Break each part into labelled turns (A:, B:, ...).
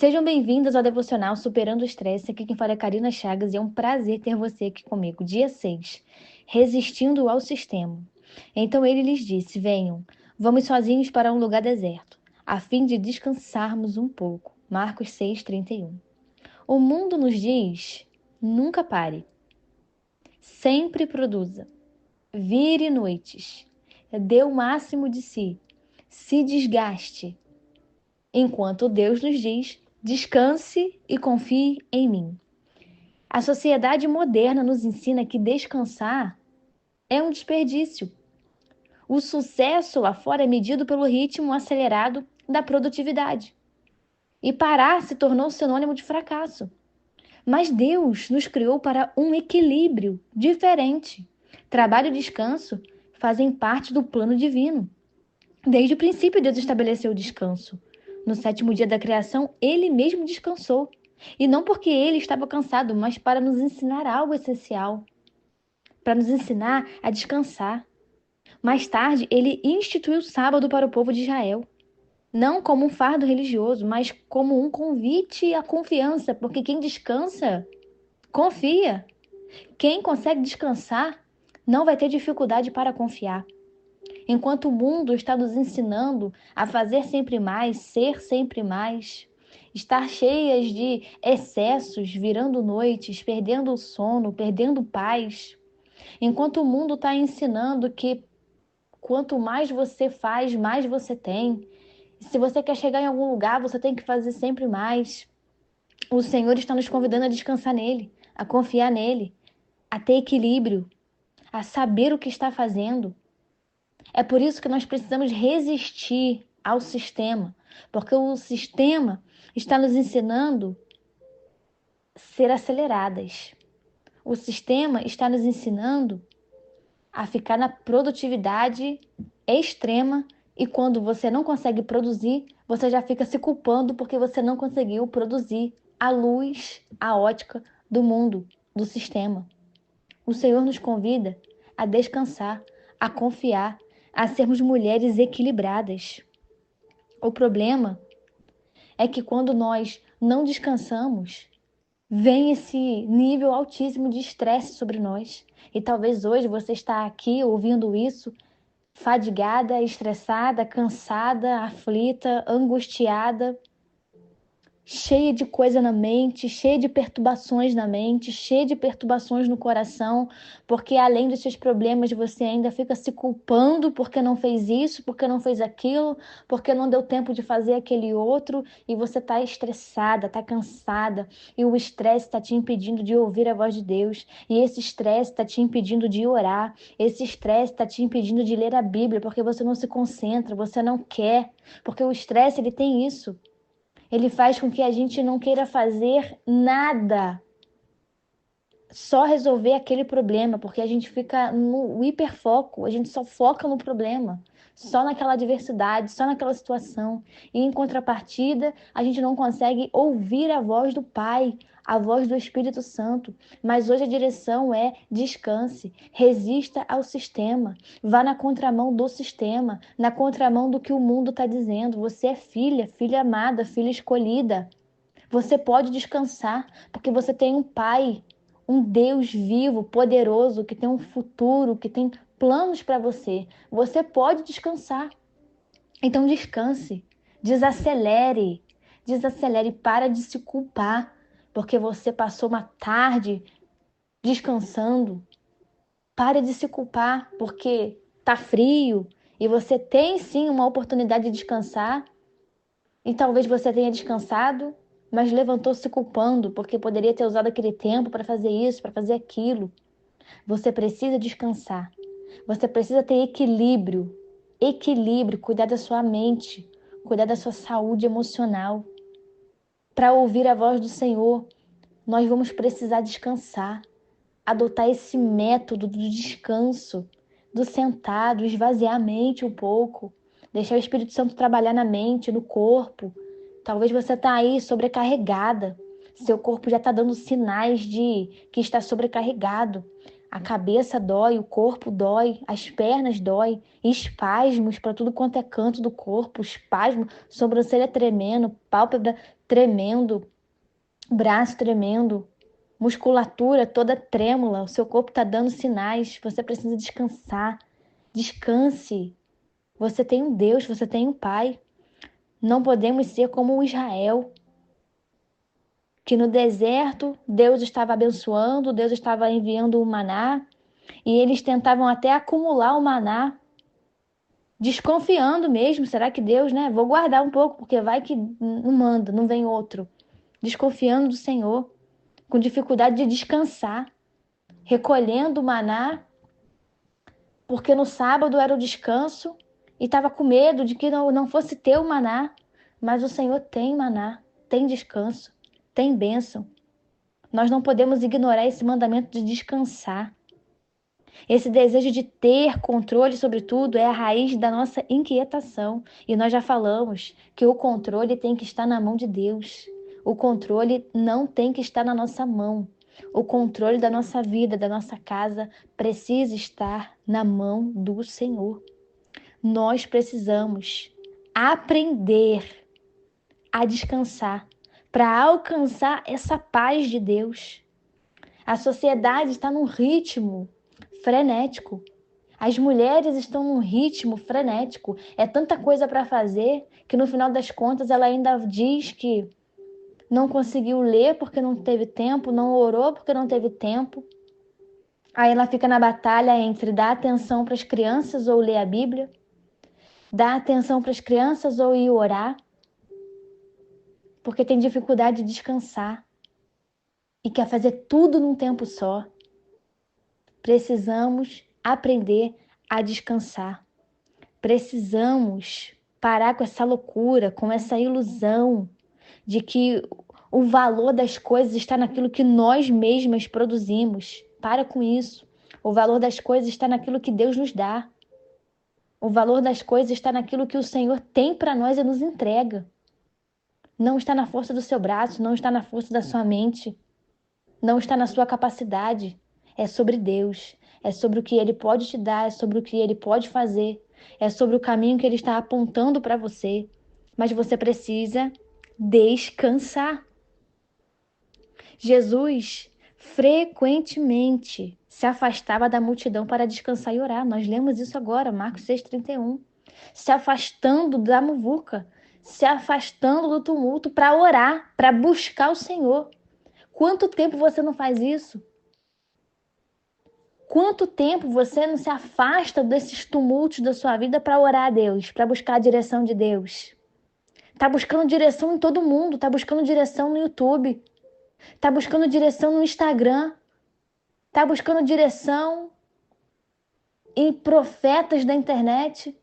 A: Sejam bem-vindos ao Devocional Superando o Estresse. Aqui quem fala é Karina Chagas e é um prazer ter você aqui comigo. Dia 6, Resistindo ao Sistema. Então ele lhes disse: Venham, vamos sozinhos para um lugar deserto, a fim de descansarmos um pouco. Marcos 6:31. O mundo nos diz: nunca pare, sempre produza, vire noites, dê o máximo de si, se desgaste. Enquanto Deus nos diz: descanse e confie em mim. A sociedade moderna nos ensina que descansar é um desperdício. O sucesso lá fora é medido pelo ritmo acelerado da produtividade. E parar se tornou sinônimo de fracasso. Mas Deus nos criou para um equilíbrio diferente. Trabalho e descanso fazem parte do plano divino. Desde o princípio, Deus estabeleceu o descanso. No sétimo dia da criação, ele mesmo descansou. E não porque ele estava cansado, mas para nos ensinar algo essencial. Para nos ensinar a descansar. Mais tarde, ele instituiu o sábado para o povo de Israel. Não como um fardo religioso, mas como um convite à confiança. Porque quem descansa, confia. Quem consegue descansar, não vai ter dificuldade para confiar. Enquanto o mundo está nos ensinando a fazer sempre mais, ser sempre mais, estar cheias de excessos, virando noites, perdendo o sono, perdendo paz. Enquanto o mundo está ensinando que quanto mais você faz, mais você tem. Se você quer chegar em algum lugar, você tem que fazer sempre mais. O Senhor está nos convidando a descansar nele, a confiar nele, a ter equilíbrio, a saber o que está fazendo. É por isso que nós precisamos resistir ao sistema, porque o sistema está nos ensinando a ser aceleradas. O sistema está nos ensinando a ficar na produtividade extrema e quando você não consegue produzir, você já fica se culpando porque você não conseguiu produzir à luz, a ótica do mundo, do sistema. O Senhor nos convida a descansar, a confiar, a sermos mulheres equilibradas. O problema é que quando nós não descansamos, vem esse nível altíssimo de estresse sobre nós. E talvez hoje você está aqui ouvindo isso, fadigada, estressada, cansada, aflita, angustiada, cheia de coisa na mente, cheia de perturbações na mente, cheia de perturbações no coração, porque além dos seus problemas você ainda fica se culpando porque não fez isso, porque não fez aquilo, porque não deu tempo de fazer aquele outro, e você está estressada, está cansada, e o estresse está te impedindo de ouvir a voz de Deus, e esse estresse está te impedindo de orar, esse estresse está te impedindo de ler a Bíblia, porque você não se concentra, você não quer, porque o estresse ele tem isso. Ele faz com que a gente não queira fazer nada, só resolver aquele problema, porque a gente fica no hiperfoco, a gente só foca no problema, só naquela adversidade, só naquela situação. E em contrapartida, a gente não consegue ouvir a voz do Pai, a voz do Espírito Santo. Mas hoje a direção é: descanse, resista ao sistema, vá na contramão do sistema, na contramão do que o mundo está dizendo. Você é filha, filha amada, filha escolhida. Você pode descansar, porque você tem um Pai, um Deus vivo, poderoso, que tem um futuro, que tem planos para você. Você pode descansar. Então descanse, desacelere, desacelere, para de se culpar, porque você passou uma tarde descansando. Pare de se culpar, porque tá frio e você tem sim uma oportunidade de descansar. E talvez você tenha descansado, mas levantou se culpando porque poderia ter usado aquele tempo para fazer isso, para fazer aquilo. Você precisa descansar. Você precisa ter equilíbrio. Equilíbrio, cuidar da sua mente, cuidar da sua saúde emocional. Para ouvir a voz do Senhor, nós vamos precisar descansar. Adotar esse método do descanso, do sentado, esvaziar a mente um pouco, deixar o Espírito Santo trabalhar na mente, no corpo. Talvez você está aí sobrecarregada, seu corpo já está dando sinais de que está sobrecarregado. A cabeça dói, o corpo dói, as pernas dói, espasmos para tudo quanto é canto do corpo, espasmo, sobrancelha tremendo, pálpebra tremendo, braço tremendo, musculatura toda trêmula, o seu corpo está dando sinais, você precisa descansar. Descanse. Você tem um Deus, você tem um Pai. Não podemos ser como o Israel, que no deserto Deus estava abençoando, Deus estava enviando o maná, e eles tentavam até acumular o maná, desconfiando mesmo, será que Deus, né? Vou guardar um pouco, porque vai que não manda, não vem outro. Desconfiando do Senhor, com dificuldade de descansar, recolhendo o maná, porque no sábado era o descanso, e estava com medo de que não fosse ter o maná, mas o Senhor tem maná, tem descanso, tem bênção. Nós não podemos ignorar esse mandamento de descansar. Esse desejo de ter controle sobre tudo é a raiz da nossa inquietação. E nós já falamos que o controle tem que estar na mão de Deus. O controle não tem que estar na nossa mão. O controle da nossa vida, da nossa casa, precisa estar na mão do Senhor. Nós precisamos aprender a descansar para alcançar essa paz de Deus. A sociedade está num ritmo frenético. As mulheres estão num ritmo frenético. É tanta coisa para fazer que no final das contas ela ainda diz que não conseguiu ler porque não teve tempo, não orou porque não teve tempo. Aí ela fica na batalha entre dar atenção para as crianças ou ler a Bíblia, dar atenção para as crianças ou ir orar, porque tem dificuldade de descansar e quer fazer tudo num tempo só. Precisamos aprender a descansar. Precisamos parar com essa loucura, com essa ilusão de que o valor das coisas está naquilo que nós mesmas produzimos. Para com isso. O valor das coisas está naquilo que Deus nos dá. O valor das coisas está naquilo que o Senhor tem para nós e nos entrega. Não está na força do seu braço, não está na força da sua mente, não está na sua capacidade. É sobre Deus, é sobre o que Ele pode te dar, é sobre o que Ele pode fazer, é sobre o caminho que Ele está apontando para você. Mas você precisa descansar. Jesus frequentemente se afastava da multidão para descansar e orar. Nós lemos isso agora, Marcos 6,31. Se afastando da muvuca, se afastando do tumulto para orar, para buscar o Senhor. Quanto tempo você não faz isso? Quanto tempo você não se afasta desses tumultos da sua vida para orar a Deus, para buscar a direção de Deus? Tá buscando direção em todo mundo, tá buscando direção no YouTube, tá buscando direção no Instagram, tá buscando direção em profetas da internet,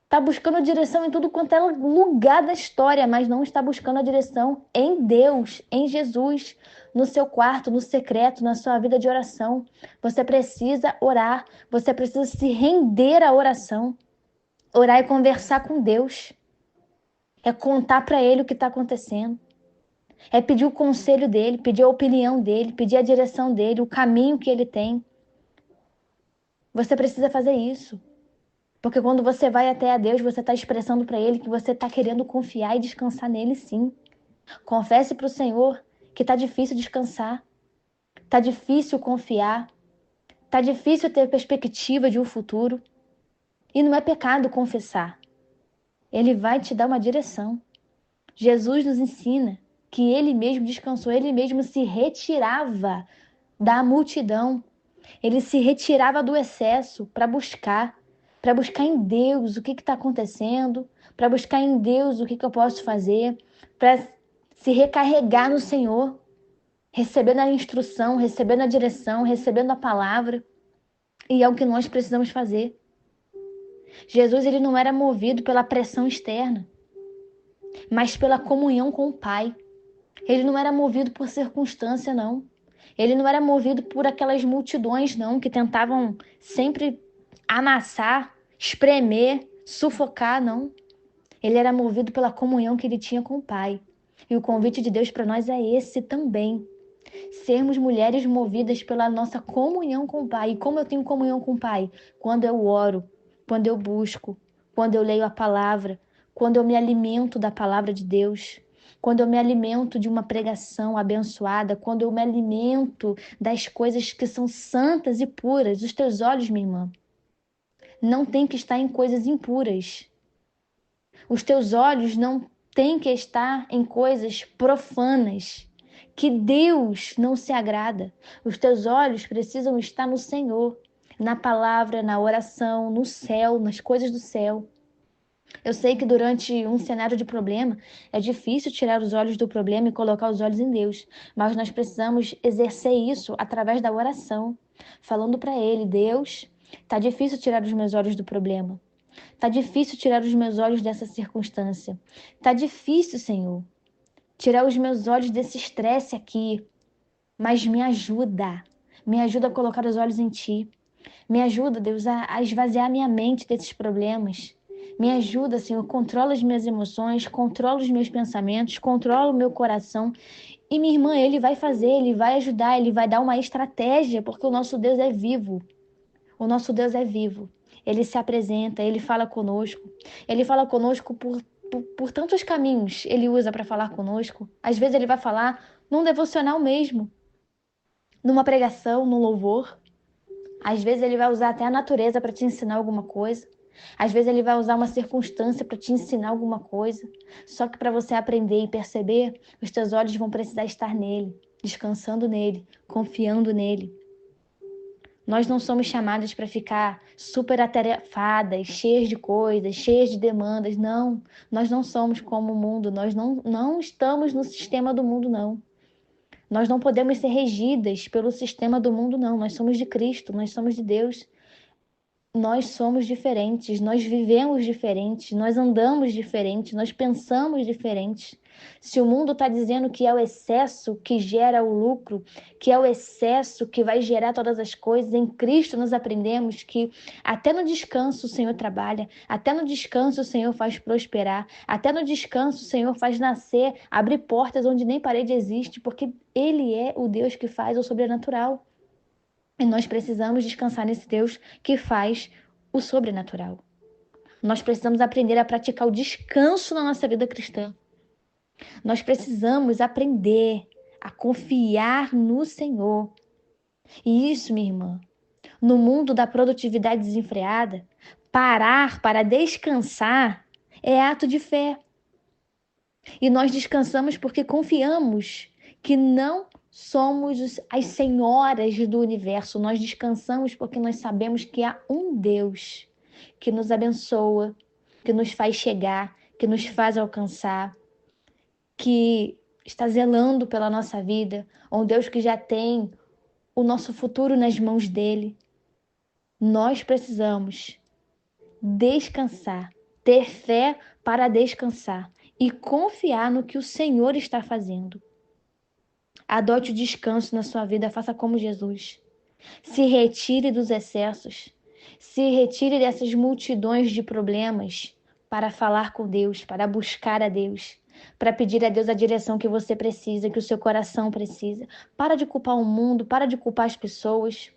A: tá buscando direção em tudo quanto é lugar da história, mas não está buscando a direção em Deus, em Jesus, no seu quarto, no secreto, na sua vida de oração. Você precisa orar, você precisa se render à oração. Orar é conversar com Deus, é contar para Ele o que está acontecendo, é pedir o conselho dele, pedir a opinião dele, pedir a direção dele, o caminho que ele tem. Você precisa fazer isso. Porque quando você vai até a Deus, você está expressando para Ele que você está querendo confiar e descansar nele, sim. Confesse para o Senhor que está difícil descansar, está difícil confiar, está difícil ter perspectiva de um futuro. E não é pecado confessar. Ele vai te dar uma direção. Jesus nos ensina que Ele mesmo descansou, Ele mesmo se retirava da multidão. Ele se retirava do excesso para buscar em Deus o que está acontecendo, para buscar em Deus o que eu posso fazer, para se recarregar no Senhor, recebendo a instrução, recebendo a direção, recebendo a palavra. E é o que nós precisamos fazer. Jesus, ele não era movido pela pressão externa, mas pela comunhão com o Pai. Ele não era movido por circunstância, não. Ele não era movido por aquelas multidões, não, que tentavam sempre amassar, espremer, sufocar, não. Ele era movido pela comunhão que ele tinha com o Pai. E o convite de Deus para nós é esse também. Sermos mulheres movidas pela nossa comunhão com o Pai. E como eu tenho comunhão com o Pai? Quando eu oro, quando eu busco, quando eu leio a palavra, quando eu me alimento da palavra de Deus, quando eu me alimento de uma pregação abençoada, quando eu me alimento das coisas que são santas e puras. Os teus olhos, minha irmã, não têm que estar em coisas impuras. Os teus olhos não têm que estar em coisas profanas, que Deus não se agrada. Os teus olhos precisam estar no Senhor, na palavra, na oração, no céu, nas coisas do céu. Eu sei que durante um cenário de problema é difícil tirar os olhos do problema e colocar os olhos em Deus, mas nós precisamos exercer isso através da oração, falando para Ele: Deus, tá difícil tirar os meus olhos do problema. Tá difícil tirar os meus olhos dessa circunstância. Tá difícil, Senhor, tirar os meus olhos desse estresse aqui. Mas me ajuda. Me ajuda a colocar os olhos em Ti. Me ajuda, Deus, a esvaziar minha mente desses problemas. Me ajuda, Senhor, controla as minhas emoções, controla os meus pensamentos, controla o meu coração. E minha irmã, Ele vai fazer, Ele vai ajudar, Ele vai dar uma estratégia, porque o nosso Deus é vivo. O nosso Deus é vivo. Ele se apresenta, Ele fala conosco. Ele fala conosco por tantos caminhos. Ele usa para falar conosco. Às vezes Ele vai falar num devocional mesmo, numa pregação, num louvor. Às vezes Ele vai usar até a natureza para te ensinar alguma coisa. Às vezes Ele vai usar uma circunstância para te ensinar alguma coisa. Só que para você aprender e perceber, os teus olhos vão precisar estar nele, descansando nele, confiando nele. Nós não somos chamadas para ficar super atarefadas, cheias de coisas, cheias de demandas. Não, nós não somos como o mundo. Nós não estamos no sistema do mundo, não. Nós não podemos ser regidas pelo sistema do mundo, não. Nós somos de Cristo, nós somos de Deus. Nós somos diferentes, nós vivemos diferentes, nós andamos diferentes, nós pensamos diferentes. Se o mundo está dizendo que é o excesso que gera o lucro, que é o excesso que vai gerar todas as coisas, em Cristo nós aprendemos que até no descanso o Senhor trabalha, até no descanso o Senhor faz prosperar, até no descanso o Senhor faz nascer, abrir portas onde nem parede existe, porque Ele é o Deus que faz o sobrenatural. E nós precisamos descansar nesse Deus que faz o sobrenatural. Nós precisamos aprender a praticar o descanso na nossa vida cristã. Nós precisamos aprender a confiar no Senhor. E isso, minha irmã, no mundo da produtividade desenfreada, parar para descansar é ato de fé. E nós descansamos porque confiamos que não somos as senhoras do universo. Nós descansamos porque nós sabemos que há um Deus que nos abençoa, que nos faz chegar, que nos faz alcançar, que está zelando pela nossa vida, um Deus que já tem o nosso futuro nas mãos dele. Nós precisamos descansar, ter fé para descansar e confiar no que o Senhor está fazendo. Adote o descanso na sua vida, faça como Jesus. Se retire dos excessos, se retire dessas multidões de problemas para falar com Deus, para buscar a Deus, para pedir a Deus a direção que você precisa, que o seu coração precisa. Para de culpar o mundo, para de culpar as pessoas,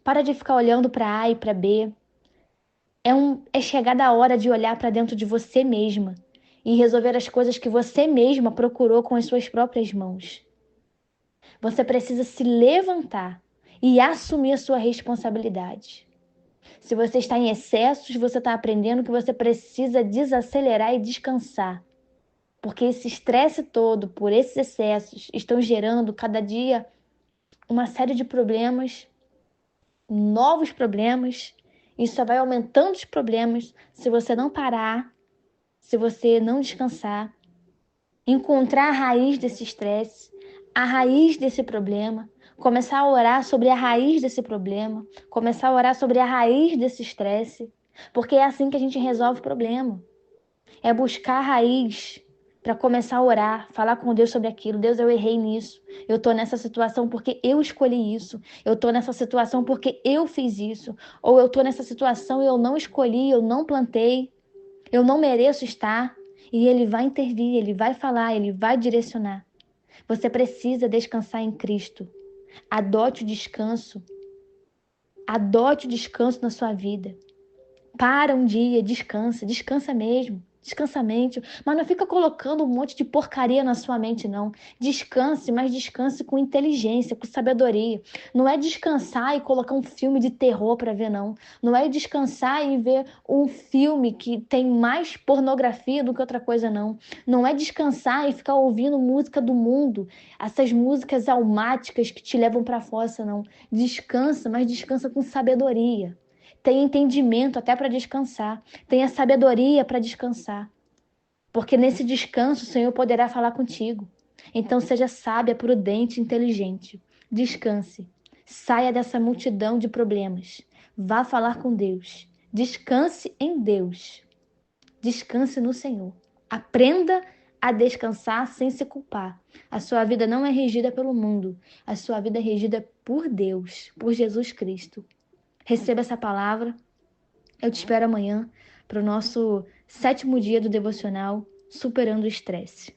A: para de ficar olhando para A e para B. É chegada a hora de olhar para dentro de você mesma e resolver as coisas que você mesma procurou com as suas próprias mãos. Você precisa se levantar e assumir a sua responsabilidade. Se você está em excessos, você está aprendendo que você precisa desacelerar e descansar. Porque esse estresse todo, por esses excessos, estão gerando cada dia uma série de problemas, novos problemas. Isso só vai aumentando os problemas se você não parar, se você não descansar, encontrar a raiz desse estresse, a raiz desse problema, começar a orar sobre a raiz desse problema, começar a orar sobre a raiz desse estresse, porque é assim que a gente resolve o problema. É buscar a raiz para começar a orar, falar com Deus sobre aquilo. Deus, eu errei nisso. Eu tô nessa situação porque eu escolhi isso. Eu tô nessa situação porque eu fiz isso. Ou eu tô nessa situação e eu não escolhi, eu não plantei. Eu não mereço estar. E Ele vai intervir, Ele vai falar, Ele vai direcionar. Você precisa descansar em Cristo. Adote o descanso. Adote o descanso na sua vida. Para um dia, descansa mesmo. Descansa a mente, mas não fica colocando um monte de porcaria na sua mente, não. Descanse, mas descanse com inteligência, com sabedoria. Não é descansar e colocar um filme de terror para ver, não. Não é descansar e ver um filme que tem mais pornografia do que outra coisa, não. Não é descansar e ficar ouvindo música do mundo, essas músicas almáticas que te levam para a fossa, não. Descansa, mas descansa com sabedoria. Tenha entendimento até para descansar. Tenha sabedoria para descansar. Porque nesse descanso o Senhor poderá falar contigo. Então seja sábia, prudente, inteligente. Descanse. Saia dessa multidão de problemas. Vá falar com Deus. Descanse em Deus. Descanse no Senhor. Aprenda a descansar sem se culpar. A sua vida não é regida pelo mundo. A sua vida é regida por Deus, por Jesus Cristo. Receba essa palavra. Eu te espero amanhã para o nosso 7º dia do devocional Superando o Estresse.